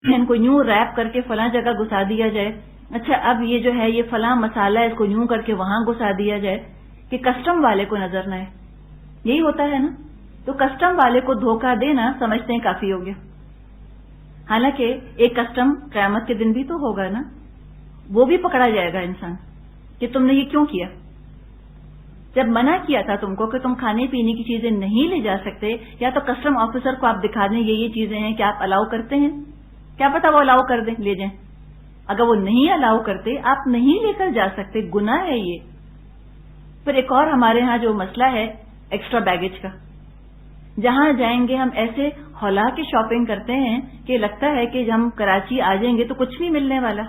ان کو یوں ریپ کر کے فلاں جگہ گھسا دیا جائے، اچھا اب یہ جو ہے یہ فلاں مسالہ ہے اس کو یوں کر کے وہاں گھسا دیا جائے کہ کسٹم والے کو نظر نہ آئے. یہی ہوتا ہے نا. تو کسٹم والے کو دھوکہ دینا سمجھتے ہیں کافی ہو گیا. حالانکہ ایک کسٹم قیامت کے دن بھی تو ہوگا نا، وہ بھی پکڑا جائے گا انسان کہ تم نے یہ کیوں کیا. جب منع کیا تھا تم کو کہ تم کھانے پینے کی چیزیں نہیں لے جا سکتے، یا تو کسٹم آفیسر کو آپ دکھا دیں یہ چیزیں ہیں کہ آپ الاؤ کرتے ہیں، کیا پتا وہ الاؤ کر دیں لے جائیں. اگر وہ نہیں الاؤ کرتے آپ نہیں لے کر جا سکتے، گناہ ہے یہ. پھر ایک اور ہمارے ہاں جو مسئلہ ہے ایکسٹرا بیگیج کا، جہاں جائیں گے ہم ایسے ہولا کے شاپنگ کرتے ہیں کہ لگتا ہے کہ ہم کراچی آ جائیں گے تو کچھ نہیں ملنے والا.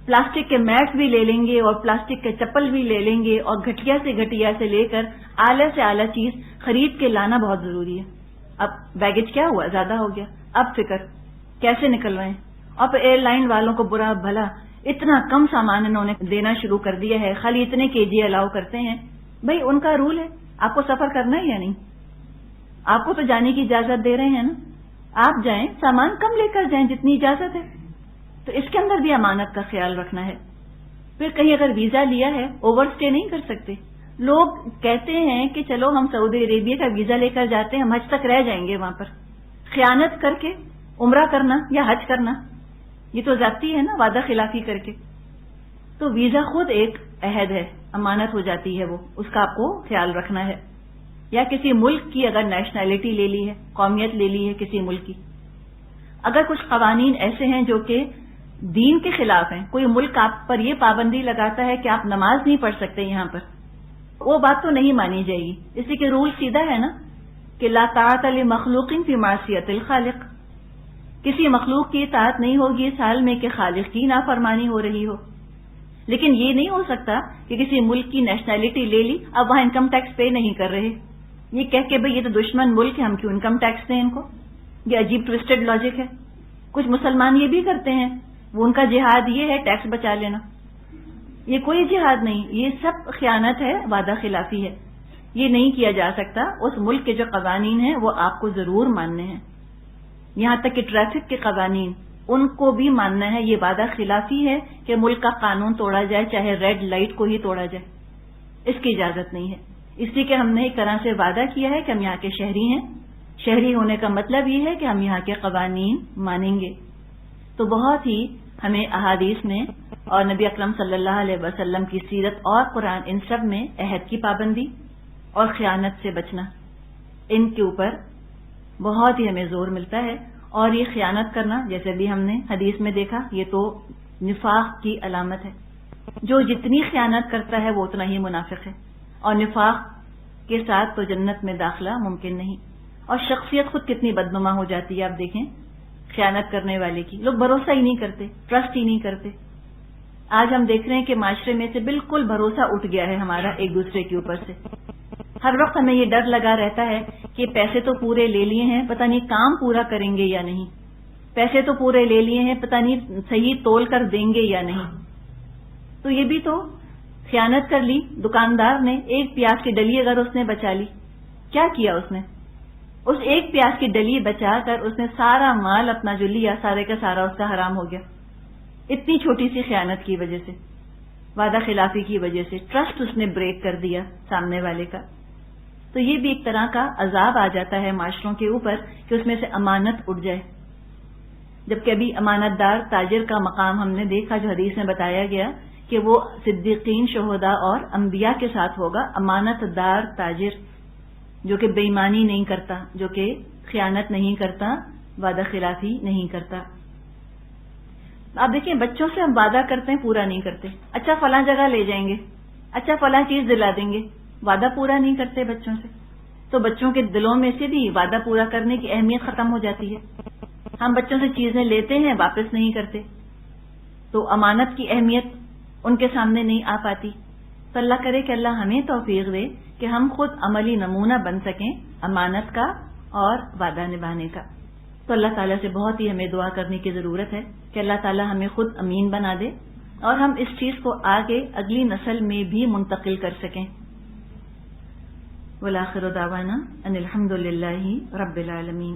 پلاسٹک کے میٹ بھی لے لیں گے اور پلاسٹک کے چپل بھی لے لیں گے اور گھٹیا سے لے کر اعلیٰ سے اعلیٰ چیز خرید کے لانا بہت ضروری ہے. اب بیگیج کیا ہوا، زیادہ ہو گیا. اب فکر کیسے نکل رہے ہیں. اور پھر ایئر لائن والوں کو برا بھلا اتنا کم سامان انہوں نے دینا شروع کر دیا ہے، خالی اتنے KG الاؤ کرتے ہیں. بھائی ان کا رول ہے، آپ کو سفر کرنا ہے یا نہیں؟ آپ کو تو جانے کی اجازت دے رہے ہیں نا، آپ جائیں، سامان کم لے کر جائیں جتنی اجازت ہے. تو اس کے اندر بھی امانت کا خیال رکھنا ہے. پھر کہیں اگر ویزا لیا ہے اوور اسٹے نہیں کر سکتے. لوگ کہتے ہیں کہ چلو ہم سعودی عربیہ کا ویزا لے کر جاتے ہیں، ہم حج تک رہ جائیں گے وہاں پر. خیانت کر کے عمرہ کرنا یا حج کرنا یہ تو زیادتی ہے نا، وعدہ خلافی کر کے. تو ویزا خود ایک عہد ہے، امانت ہو جاتی ہے وہ، اس کا آپ کو خیال رکھنا ہے. یا کسی ملک کی اگر نیشنلٹی لے لی ہے، قومیت لے لی ہے کسی ملک کی، اگر کچھ قوانین ایسے ہیں جو کہ دین کے خلاف ہیں، کوئی ملک آپ پر یہ پابندی لگاتا ہے کہ آپ نماز نہیں پڑھ سکتے یہاں پر، وہ بات تو نہیں مانی جائے گی. اسی کے رول سیدھا ہے نا کہ لا طاعۃ لمخلوق فی معصیۃ الخالق. کسی مخلوق کی اطاعت نہیں ہوگی اس حال میں کہ خالق کی نافرمانی ہو رہی ہو. لیکن یہ نہیں ہو سکتا کہ کسی ملک کی نیشنلٹی لے لی، اب وہاں انکم ٹیکس پے نہیں کر رہے، یہ کہہ کے بھئی یہ تو دشمن ملک ہے ہم کیوں انکم ٹیکس دیں ان کو. یہ عجیب ٹوسٹڈ لاجک ہے. کچھ مسلمان یہ بھی کرتے ہیں، وہ ان کا جہاد یہ ہے ٹیکس بچا لینا. یہ کوئی جہاد نہیں، یہ سب خیانت ہے، وعدہ خلافی ہے. یہ نہیں کیا جا سکتا. اس ملک کے جو قوانین ہیں وہ آپ کو ضرور ماننے ہیں، یہاں تک کہ ٹریفک کے قوانین ان کو بھی ماننا ہے. یہ وعدہ خلافی ہے کہ ملک کا قانون توڑا جائے، چاہے ریڈ لائٹ کو ہی توڑا جائے، اس کی اجازت نہیں ہے. اس لیے کہ ہم نے ایک طرح سے وعدہ کیا ہے کہ ہم یہاں کے شہری ہیں. شہری ہونے کا مطلب یہ ہے کہ ہم یہاں کے قوانین مانیں گے. تو بہت ہی ہمیں احادیث میں اور نبی اکرم صلی اللہ علیہ وسلم کی سیرت اور قرآن، ان سب میں عہد کی پابندی اور خیانت سے بچنا، ان کے اوپر بہت ہی ہمیں زور ملتا ہے. اور یہ خیانت کرنا جیسے بھی ہم نے حدیث میں دیکھا یہ تو نفاق کی علامت ہے. جو جتنی خیانت کرتا ہے وہ اتنا ہی منافق ہے، اور نفاق کے ساتھ تو جنت میں داخلہ ممکن نہیں. اور شخصیت خود کتنی بدنما ہو جاتی ہے آپ دیکھیں خیانت کرنے والے کی. لوگ بھروسہ ہی نہیں کرتے، ٹرسٹ ہی نہیں کرتے. آج ہم دیکھ رہے ہیں کہ معاشرے میں سے بالکل بھروسہ اٹھ گیا ہے ہمارا ایک دوسرے کے اوپر سے. ہر وقت ہمیں یہ ڈر لگا رہتا ہے کہ پیسے تو پورے لے لیے ہیں، پتہ نہیں کام پورا کریں گے یا نہیں. پیسے تو پورے لے لیے ہیں، پتہ نہیں صحیح تول کر دیں گے یا نہیں. تو یہ بھی تو خیانت کر لی. دکاندار نے ایک پیاز کی ڈلی اگر اس نے بچا لی، کیا کیا اس نے؟ اس ایک پیاز کی ڈلی بچا کر اس نے سارا مال اپنا جو لیا سارے کا سارا اس کا حرام ہو گیا. اتنی چھوٹی سی خیانت کی وجہ سے، وعدہ خلافی کی وجہ سے، ٹرسٹ اس نے بریک کر دیا سامنے والے کا. تو یہ بھی ایک طرح کا عذاب آ جاتا ہے معاشروں کے اوپر کہ اس میں سے امانت اٹھ جائے. جبکہ ابھی امانت دار تاجر کا مقام ہم نے دیکھا جو حدیث میں بتایا گیا کہ وہ صدیقین، شہداء اور انبیاء کے ساتھ ہوگا. امانت دار تاجر جو کہ بے ایمانی نہیں کرتا، جو کہ خیانت نہیں کرتا، وعدہ خلافی نہیں کرتا. آپ دیکھیں بچوں سے ہم وعدہ کرتے ہیں پورا نہیں کرتے. اچھا فلاں جگہ لے جائیں گے، اچھا فلاں چیز دلا دیں گے، وعدہ پورا نہیں کرتے بچوں سے. تو بچوں کے دلوں میں سے بھی وعدہ پورا کرنے کی اہمیت ختم ہو جاتی ہے. ہم بچوں سے چیزیں لیتے ہیں واپس نہیں کرتے، تو امانت کی اہمیت ان کے سامنے نہیں آ پاتی. تو اللہ کرے کہ اللہ ہمیں توفیق دے کہ ہم خود عملی نمونہ بن سکیں امانت کا اور وعدہ نبھانے کا. تو اللہ تعالیٰ سے بہت ہی ہمیں دعا کرنے کی ضرورت ہے کہ اللہ تعالیٰ ہمیں خود امین بنا دے اور ہم اس چیز کو آگے اگلی نسل میں بھی منتقل کر سکیں. وَالْآخِرُ دَعْوَانَا أَنِ الْحَمْدُ لِلَّهِ رَبِّ الْعَالَمِينَ.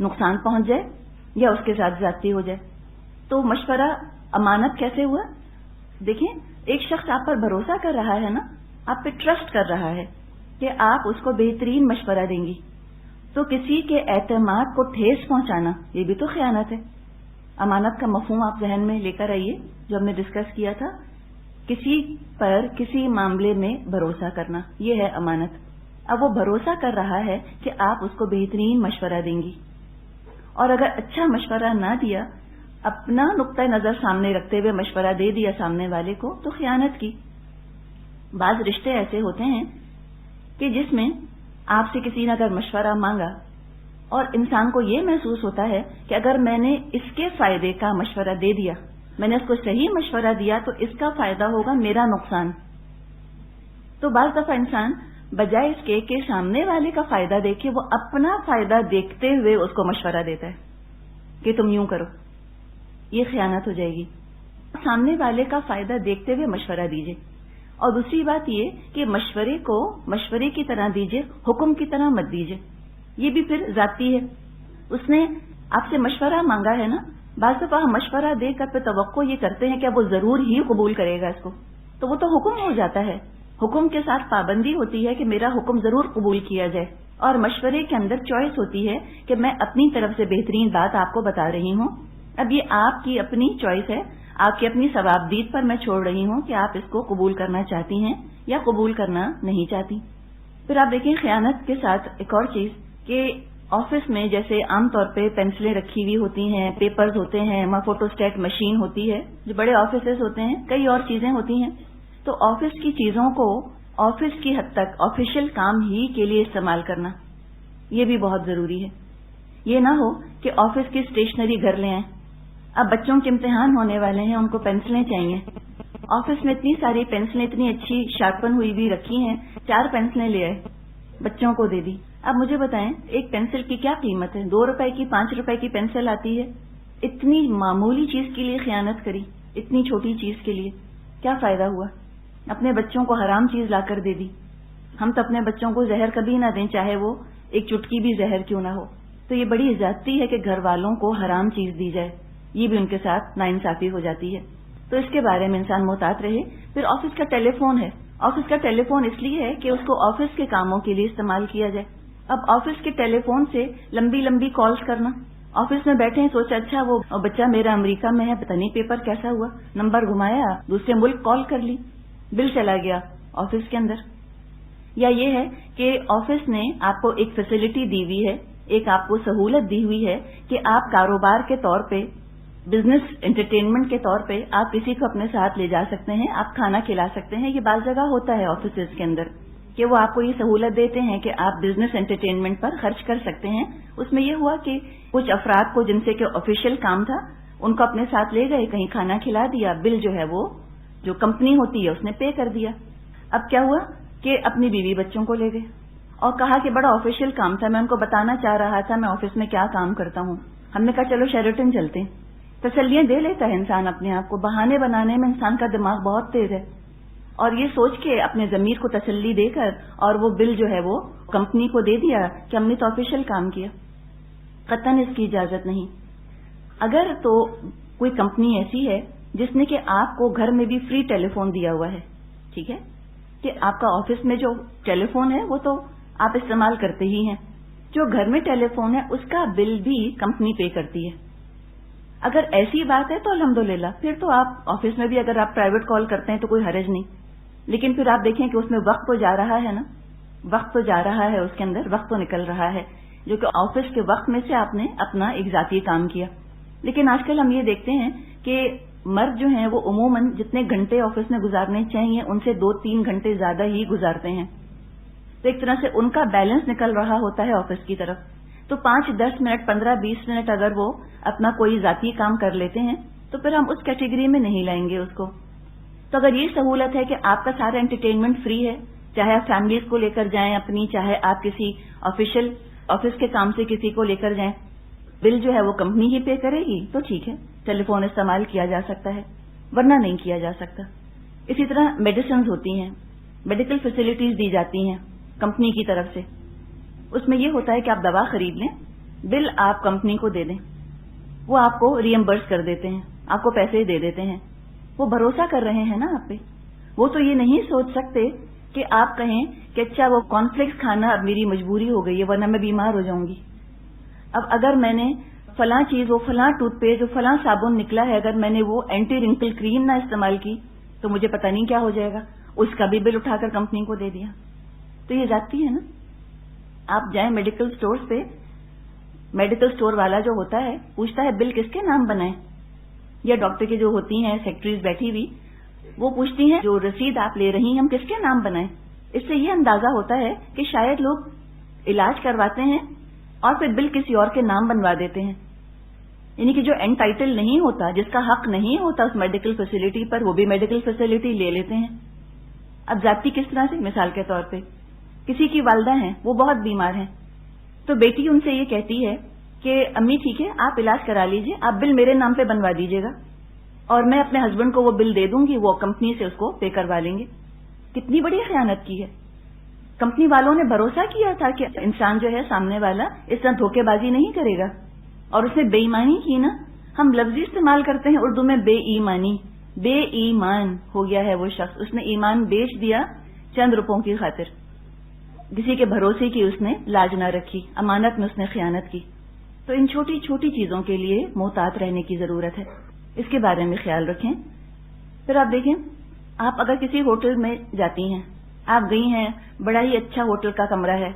نقصان پہنچ جائے یا اس کے ساتھ زیادتی ہو جائے. تو مشورہ امانت کیسے ہوا؟ دیکھیں، ایک شخص آپ پر بھروسہ کر رہا ہے نا، آپ پہ ٹرسٹ کر رہا ہے کہ آپ اس کو بہترین مشورہ دیں گی، تو کسی کے اعتماد کو ٹھیس پہنچانا یہ بھی تو خیانت ہے. امانت کا مفہوم آپ ذہن میں لے کر آئیے جو ہم نے ڈسکس کیا تھا. کسی پر کسی معاملے میں بھروسہ کرنا، یہ ہے امانت. اب وہ بھروسہ کر رہا ہے کہ آپ اس کو بہترین مشورہ دیں گی، اور اگر اچھا مشورہ نہ دیا، اپنا نقطہ نظر سامنے رکھتے ہوئے مشورہ دے دیا سامنے والے کو، تو خیانت کی. بعض رشتے ایسے ہوتے ہیں کہ جس میں آپ سے کسی نے اگر مشورہ مانگا اور انسان کو یہ محسوس ہوتا ہے کہ اگر میں نے اس کے فائدے کا مشورہ دے دیا، میں نے اس کو صحیح مشورہ دیا تو اس کا فائدہ ہوگا، میرا نقصان. تو بعض دفعہ انسان بجائے اس کے کہ سامنے والے کا فائدہ دیکھے، وہ اپنا فائدہ دیکھتے ہوئے اس کو مشورہ دیتا ہے کہ تم یوں کرو. یہ خیانت ہو جائے گی. سامنے والے کا فائدہ دیکھتے ہوئے مشورہ دیجیے. اور دوسری بات یہ کہ مشورے کو مشورے کی طرح دیجیے، حکم کی طرح مت دیجیے. یہ بھی پھر ذاتی ہے. اس نے آپ سے مشورہ مانگا ہے نا، بعض دفعہ ہم مشورہ دے کر پہ توقع یہ کرتے ہیں کہ وہ ضرور ہی قبول کرے گا اس کو، تو وہ تو حکم ہو جاتا ہے. حکم کے ساتھ پابندی ہوتی ہے کہ میرا حکم ضرور قبول کیا جائے، اور مشورے کے اندر چوائس ہوتی ہے کہ میں اپنی طرف سے بہترین بات آپ کو بتا رہی ہوں. اب یہ آپ کی اپنی چوائس ہے، آپ کی اپنی ثوابدید پر میں چھوڑ رہی ہوں کہ آپ اس کو قبول کرنا چاہتی ہیں یا قبول کرنا نہیں چاہتی. پھر آپ دیکھیں خیانت کے ساتھ ایک اور چیز کہ آفس میں جیسے عام طور پہ پینسلیں رکھی ہوئی ہوتی ہیں، پیپرز ہوتے ہیں، فوٹو اسٹیٹ مشین ہوتی ہے، جو بڑے آفیسز ہوتے ہیں، کئی اور چیزیں ہوتی ہیں. تو آفس کی چیزوں کو آفس کی حد تک آفیشیل کام ہی کے لیے استعمال کرنا یہ بھی بہت ضروری ہے. یہ نہ ہو کہ آفس کی اسٹیشنری گھر لے آئیں. اب بچوں کے امتحان ہونے والے ہیں، ان کو پینسلیں چاہیے. آفس میں اتنی ساری پینسلیں اتنی اچھی شارپن ہوئی بھی رکھی ہیں، 4 پینسلیں لے آئے، بچوں کو دے دی. اب مجھے بتائیں ایک پینسل کی کیا قیمت ہے؟ 2 روپے کی 5 روپے کی پینسل آتی ہے. اتنی معمولی چیز کے لیے خیانت کری، اتنی چھوٹی چیز کے لیے کیا فائدہ ہوا؟ اپنے بچوں کو حرام چیز لا کر دے دی. ہم تو اپنے بچوں کو زہر کبھی نہ دیں، چاہے وہ ایک چٹکی بھی زہر کیوں نہ ہو. تو یہ بڑی زیادتی ہے کہ گھر والوں کو حرام چیز دی جائے، یہ بھی ان کے ساتھ ناانصافی ہو جاتی ہے. تو اس کے بارے میں انسان محتاط رہے. پھر آفس کا ٹیلی فون ہے. آفس کا ٹیلی فون اس لیے ہے کہ اس کو آفس کے کاموں کے لیے استعمال کیا جائے. اب آفس کے ٹیلی فون سے لمبی لمبی کالز کرنا. آفس میں بیٹھے ہیں، سوچا اچھا وہ بچہ میرا امریکہ میں ہے، پتہ نہیں پیپر کیسا ہوا، نمبر گھمایا، دوسرے ملک کال کر لی، بل چلا گیا آفس کے اندر. یا یہ ہے کہ آفس نے آپ کو ایک فیسلٹی دی ہوئی ہے، ایک آپ کو سہولت دی ہوئی ہے کہ آپ کاروبار کے طور پہ، بزنس انٹرٹینمنٹ کے طور پہ آپ کسی کو اپنے ساتھ لے جا سکتے ہیں، آپ کھانا کھلا سکتے ہیں. یہ بعض جگہ ہوتا ہے آفیسز کے اندر کہ وہ آپ کو یہ سہولت دیتے ہیں کہ آپ بزنس انٹرٹینمنٹ پر خرچ کر سکتے ہیں. اس میں یہ ہوا کہ کچھ افراد کو جن سے کہ آفیشیل کام تھا ان کو اپنے ساتھ لے گئے، کہیں کھانا کھلا دیا، بل جو ہے وہ جو کمپنی ہوتی ہے اس نے پے کر دیا. اب کیا ہوا کہ اپنی بیوی بچوں کو لے گئے اور کہا کہ بڑا آفیشیل کام تھا، میں ان کو بتانا چاہ رہا تھا میں آفس میں کیا کام کرتا ہوں. ہم نے کہا چلو شیرٹن چلتے ہیں. تسلیاں دے لیتا ہے انسان اپنے آپ کو، بہانے بنانے میں انسان کا دماغ بہت تیز ہے، اور یہ سوچ کے اپنے ضمیر کو تسلی دے کر اور وہ بل جو ہے وہ کمپنی کو دے دیا کہ ہم نے تو آفیشیل کام کیا. قطعاً اس کی اجازت نہیں. اگر تو کوئی کمپنی ایسی ہے جس نے کہ آپ کو گھر میں بھی فری ٹیلی فون دیا ہوا ہے، ٹھیک ہے، کہ آپ کا آفس میں جو ٹیلی فون ہے وہ تو آپ استعمال کرتے ہی ہیں، جو گھر میں ٹیلی فون ہے اس کا بل بھی کمپنی پے کرتی ہے. اگر ایسی بات ہے تو الحمدللہ، پھر تو آپ آفس میں بھی اگر آپ پرائیویٹ کال کرتے ہیں تو کوئی حرج نہیں. لیکن پھر آپ دیکھیں کہ اس میں وقت تو جا رہا ہے نا، وقت تو جا رہا ہے، اس کے اندر وقت تو نکل رہا ہے، جو کہ آفس کے وقت میں سے آپ نے اپنا ایک ذاتی کام کیا. لیکن آج کل ہم یہ دیکھتے ہیں کہ مرد جو ہیں وہ عموماً جتنے گھنٹے آفس میں گزارنے چاہیے ان سے 2-3 گھنٹے زیادہ ہی گزارتے ہیں. تو ایک طرح سے ان کا بیلنس نکل رہا ہوتا ہے آفس کی طرف. تو 5-10 منٹ 15-20 منٹ اگر وہ اپنا کوئی ذاتی کام کر لیتے ہیں تو پھر ہم اس کیٹیگری میں نہیں لائیں گے اس کو. تو اگر یہ سہولت ہے کہ آپ کا سارا انٹرٹینمنٹ فری ہے، چاہے آپ فیملیز کو لے کر جائیں اپنی، چاہے آپ کسی آفیشیل آفس کے کام سے کسی کو لے کر جائیں، بل جو ہے وہ کمپنی ہی پے کرے گی تو ٹھیک ہے، ٹیلی فون استعمال کیا جا سکتا ہے، ورنہ نہیں کیا جا سکتا. اسی طرح میڈیسنز ہوتی ہیں، میڈیکل فیسلٹیز دی جاتی ہیں کمپنی کی طرف سے. اس میں یہ ہوتا ہے کہ آپ دوا خرید لیں بل آپ کمپنی کو دے دیں، وہ آپ کو ری ایمبرس کر دیتے ہیں، آپ کو پیسے دے دیتے ہیں، وہ بھروسہ کر رہے ہیں نا آپ پہ. وہ تو یہ نہیں سوچ سکتے کہ آپ کہیں کہ اچھا وہ کارن فلیکس کھانا اب میری مجبوری ہو گئی ہے ورنہ میں بیمار ہو جاؤں گی. اب اگر میں نے فلاں چیز، وہ فلاں ٹوتھ پیسٹ، وہ فلاں صابن نکلا ہے، اگر میں نے وہ اینٹی رنکل کریم نہ استعمال کی تو مجھے پتہ نہیں کیا ہو جائے گا. اس کا بھی بل اٹھا کر کمپنی کو دے دیا. تو یہ زیادتی ہے نا. آپ جائیں میڈیکل سٹورز پہ، میڈیکل سٹور والا جو ہوتا ہے پوچھتا ہے بل کس کے نام بنائیں، یا ڈاکٹر کی جو ہوتی ہیں سیکٹریز بیٹھی ہوئی وہ پوچھتی ہیں جو رسید آپ لے رہی ہیں ہم کس کے نام بنائیں. اس سے یہ اندازہ ہوتا ہے کہ شاید لوگ علاج کرواتے ہیں اور پھر بل کسی اور کے نام بنوا دیتے ہیں. یعنی کہ جو انٹائٹل نہیں ہوتا، جس کا حق نہیں ہوتا اس میڈیکل فیسلٹی پر، وہ بھی میڈیکل فیسلٹی لے لیتے ہیں. اب ذاتی کس طرح سے؟ مثال کے طور پہ کسی کی والدہ ہیں، وہ بہت بیمار ہیں، تو بیٹی ان سے یہ کہتی ہے کہ امی ٹھیک ہے آپ علاج کرا لیجئے، آپ بل میرے نام پہ بنوا دیجئے گا اور میں اپنے ہسبینڈ کو وہ بل دے دوں گی، وہ کمپنی سے اس کو پے کروا لیں گے. کتنی بڑی خیانت کی ہے. کمپنی والوں نے بھروسہ کیا تھا کہ انسان جو ہے سامنے والا اس طرح دھوکے بازی نہیں کرے گا، اور اس نے بے ایمانی کی نا. ہم لفظ استعمال کرتے ہیں اردو میں بے ایمانی، بے ایمان ہو گیا ہے وہ شخص، اس نے ایمان بیچ دیا چند روپوں کی خاطر. کسی کے بھروسے کی اس نے لاج نہ رکھی، امانت میں اس نے خیانت کی. تو ان چھوٹی چھوٹی چیزوں کے لیے محتاط رہنے کی ضرورت ہے، اس کے بارے میں خیال رکھیں. پھر آپ دیکھیں، آپ اگر کسی ہوٹل میں جاتی ہیں، آپ گئی ہیں، بڑا ہی اچھا ہوٹل کا کمرہ ہے،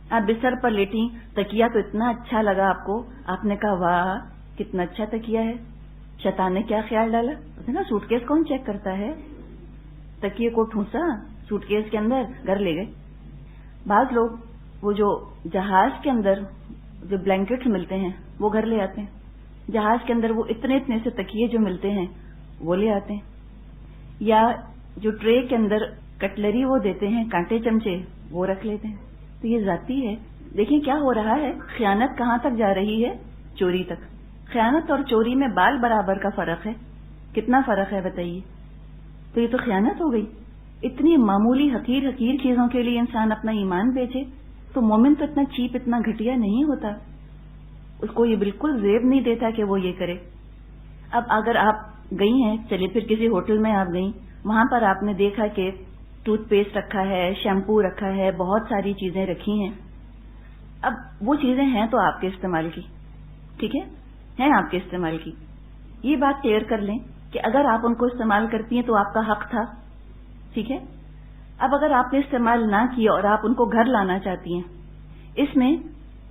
آپ بستر پر لیٹی، تکیہ تو اتنا اچھا لگا آپ کو، آپ نے کہا واہ کتنا اچھا تکیہ ہے. شیطان نے کیا خیال ڈالا؟ اس نے کہا سوٹ کیس کون چیک کرتا ہے، تکیے کو ٹھونسا سوٹ کیس کے اندر، گھر لے گئے. بعض لوگ وہ جو جہاز کے اندر جو بلینکٹس ملتے ہیں وہ گھر لے آتے ہیں، جہاز کے اندر وہ اتنے اتنے سے تکیے جو ملتے ہیں وہ لے آتے ہیں، یا جو ٹرے کے اندر کٹلری وہ دیتے ہیں کانٹے چمچے وہ رکھ لیتے ہیں. تو یہ ذاتی ہے. دیکھیں کیا ہو رہا ہے، خیانت کہاں تک جا رہی ہے؟ چوری تک. خیانت اور چوری میں بال برابر کا فرق ہے. کتنا فرق ہے بتائیے؟ تو یہ تو خیانت ہو گئی. اتنی معمولی حقیر حقیر چیزوں کے لیے انسان اپنا ایمان بیچے تو مومن تو اتنا چیپ، اتنا گھٹیا نہیں ہوتا. اس کو یہ بالکل زیب نہیں دیتا کہ وہ یہ کرے. اب اگر آپ گئی ہیں، چلیے پھر کسی ہوٹل میں آپ گئیں، وہاں پر آپ نے دیکھا کہ ٹوتھ پیسٹ رکھا ہے، شیمپو رکھا ہے، بہت ساری چیزیں رکھی ہیں. اب وہ چیزیں ہیں تو آپ کے استعمال کی، ٹھیک ہے، ہیں آپ کے استعمال کی. یہ بات کلیئر کر لیں کہ اگر آپ ان کو استعمال کرتی ہیں تو آپ کا حق تھا، ٹھیک ہے. اب اگر آپ نے استعمال نہ کیا اور آپ ان کو گھر لانا چاہتی ہیں، اس میں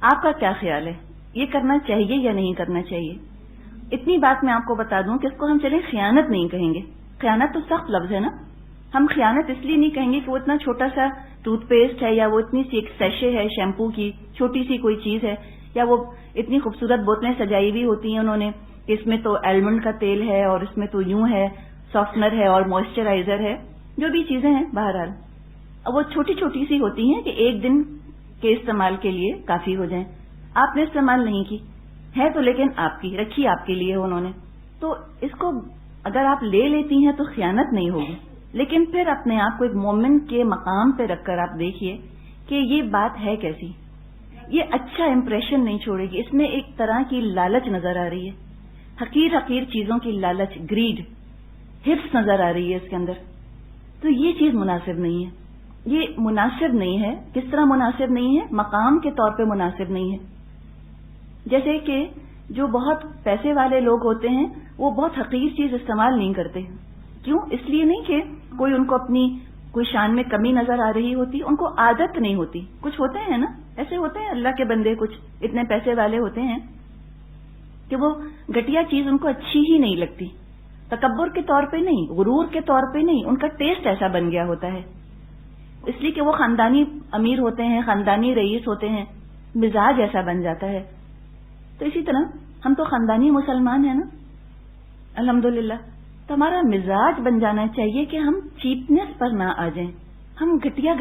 آپ کا کیا خیال ہے؟ یہ کرنا چاہیے یا نہیں کرنا چاہیے؟ اتنی بات میں آپ کو بتا دوں کہ اس کو ہم چلیں خیانت نہیں کہیں گے. خیانت تو سخت لفظ ہے نا. ہم خیانت اس لیے نہیں کہیں گے کہ وہ اتنا چھوٹا سا ٹوتھ پیسٹ ہے، یا وہ اتنی سی ایک سیشے ہے شیمپو کی، چھوٹی سی کوئی چیز ہے، یا وہ اتنی خوبصورت بوتلیں سجائی ہوئی ہوتی ہیں انہوں نے کہ اس میں تو ایلمنڈ کا تیل ہے اور اس میں تو یوں ہے، سافٹنر ہے اور موئسچرائزر ہے، جو بھی چیزیں ہیں. بہرحال اب وہ چھوٹی چھوٹی سی ہوتی ہیں کہ ایک دن کے استعمال کے لیے کافی ہو جائیں. آپ نے استعمال نہیں کی ہے تو لیکن آپ کی رکھی، آپ کے لیے انہوں نے، تو اس کو اگر آپ لے لیتی ہیں تو خیانت نہیں ہوگی. لیکن پھر اپنے آپ کو ایک مومن کے مقام پہ رکھ کر آپ دیکھیے کہ یہ بات ہے کیسی. یہ اچھا امپریشن نہیں چھوڑے گی. اس میں ایک طرح کی لالچ نظر آ رہی ہے، حقیر حقیر چیزوں کی لالچ، گریڈ، حرص نظر آ رہی ہے اس کے اندر. تو یہ چیز مناسب نہیں ہے. یہ مناسب نہیں ہے. کس طرح مناسب نہیں ہے؟ مقام کے طور پہ مناسب نہیں ہے. جیسے کہ جو بہت پیسے والے لوگ ہوتے ہیں وہ بہت حقیر چیز استعمال نہیں کرتے. کیوں؟ اس لیے نہیں کہ کوئی ان کو اپنی کوئی شان میں کمی نظر آ رہی ہوتی، ان کو عادت نہیں ہوتی. کچھ ہوتے ہیں نا ایسے، ہوتے ہیں اللہ کے بندے، کچھ اتنے پیسے والے ہوتے ہیں کہ وہ گھٹیا چیز ان کو اچھی ہی نہیں لگتی. تکبر کے طور پہ نہیں، غرور کے طور پہ نہیں، ان کا ٹیسٹ ایسا بن گیا ہوتا ہے. اس لیے کہ وہ خاندانی امیر ہوتے ہیں، خاندانی رئیس ہوتے ہیں، مزاج ایسا بن جاتا ہے. تو اسی طرح ہم تو خاندانی مسلمان ہیں نا الحمدللہ، تو ہمارا مزاج بن جانا چاہیے کہ ہم چیپنس پر نہ آ جائیں، ہم گھٹیا